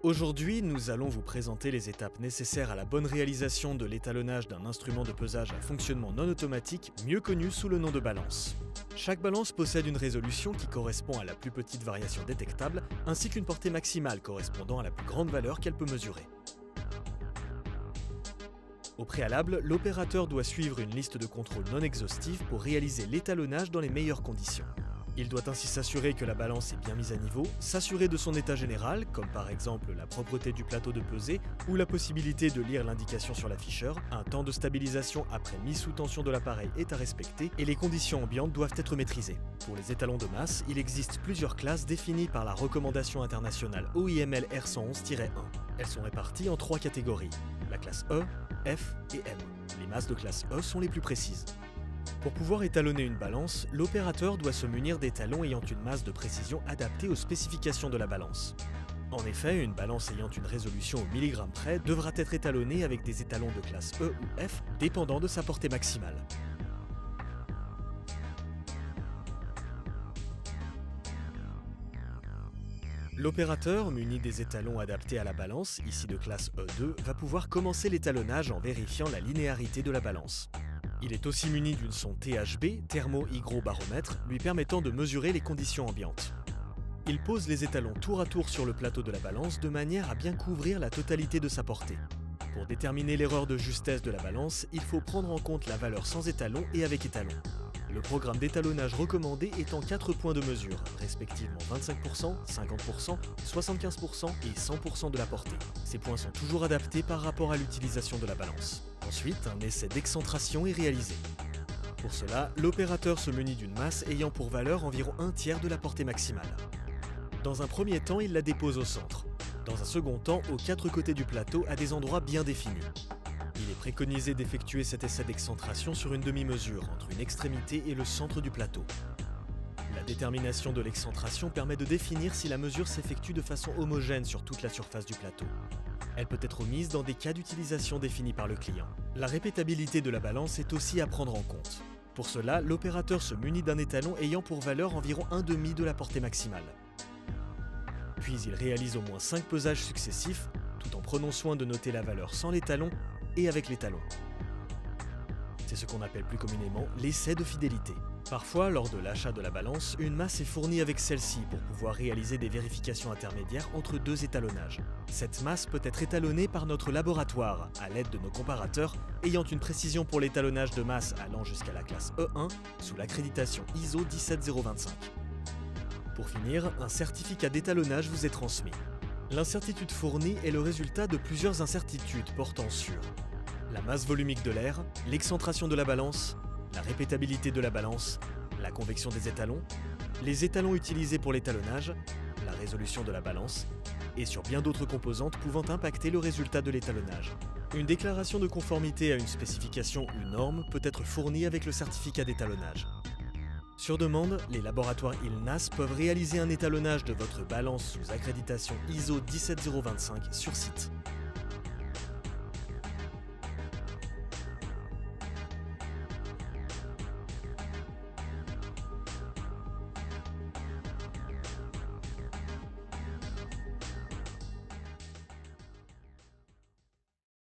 Aujourd'hui, nous allons vous présenter les étapes nécessaires à la bonne réalisation de l'étalonnage d'un instrument de pesage à fonctionnement non automatique, mieux connu sous le nom de balance. Chaque balance possède une résolution qui correspond à la plus petite variation détectable, ainsi qu'une portée maximale correspondant à la plus grande valeur qu'elle peut mesurer. Au préalable, l'opérateur doit suivre une liste de contrôle non exhaustive pour réaliser l'étalonnage dans les meilleures conditions. Il doit ainsi s'assurer que la balance est bien mise à niveau, s'assurer de son état général, comme par exemple la propreté du plateau de pesée ou la possibilité de lire l'indication sur l'afficheur, un temps de stabilisation après mise sous tension de l'appareil est à respecter et les conditions ambiantes doivent être maîtrisées. Pour les étalons de masse, il existe plusieurs classes définies par la recommandation internationale OIML R111-1. Elles sont réparties en 3 catégories, la classe E, F et M. Les masses de classe E sont les plus précises. Pour pouvoir étalonner une balance, l'opérateur doit se munir d'étalons ayant une masse de précision adaptée aux spécifications de la balance. En effet, une balance ayant une résolution au milligramme près devra être étalonnée avec des étalons de classe E ou F, dépendant de sa portée maximale. L'opérateur, muni des étalons adaptés à la balance, ici de classe E2, va pouvoir commencer l'étalonnage en vérifiant la linéarité de la balance. Il est aussi muni d'une sonde THB, thermo-hygrobaromètre, lui permettant de mesurer les conditions ambiantes. Il pose les étalons tour à tour sur le plateau de la balance de manière à bien couvrir la totalité de sa portée. Pour déterminer l'erreur de justesse de la balance, il faut prendre en compte la valeur sans étalon et avec étalon. Le programme d'étalonnage recommandé est en 4 points de mesure, respectivement 25%, 50%, 75% et 100% de la portée. Ces points sont toujours adaptés par rapport à l'utilisation de la balance. Ensuite, un essai d'excentration est réalisé. Pour cela, l'opérateur se munit d'une masse ayant pour valeur environ un tiers de la portée maximale. Dans un premier temps, il la dépose au centre. Dans un second temps, aux 4 côtés du plateau à des endroits bien définis. Il est préconisé d'effectuer cet essai d'excentration sur une demi-mesure entre une extrémité et le centre du plateau. La détermination de l'excentration permet de définir si la mesure s'effectue de façon homogène sur toute la surface du plateau. Elle peut être omise dans des cas d'utilisation définis par le client. La répétabilité de la balance est aussi à prendre en compte. Pour cela, l'opérateur se munit d'un étalon ayant pour valeur environ 1/2 de la portée maximale. Puis il réalise au moins 5 pesages successifs, tout en prenant soin de noter la valeur sans l'étalon et avec l'étalon. C'est ce qu'on appelle plus communément l'essai de fidélité. Parfois, lors de l'achat de la balance, une masse est fournie avec celle-ci pour pouvoir réaliser des vérifications intermédiaires entre 2 étalonnages. Cette masse peut être étalonnée par notre laboratoire, à l'aide de nos comparateurs, ayant une précision pour l'étalonnage de masse allant jusqu'à la classe E1, sous l'accréditation ISO 17025. Pour finir, un certificat d'étalonnage vous est transmis. L'incertitude fournie est le résultat de plusieurs incertitudes portant sur la masse volumique de l'air, l'excentration de la balance, la répétabilité de la balance, la convection des étalons, les étalons utilisés pour l'étalonnage, la résolution de la balance, et sur bien d'autres composantes pouvant impacter le résultat de l'étalonnage. Une déclaration de conformité à une spécification ou norme peut être fournie avec le certificat d'étalonnage. Sur demande, les laboratoires ILNAS peuvent réaliser un étalonnage de votre balance sous accréditation ISO 17025 sur site.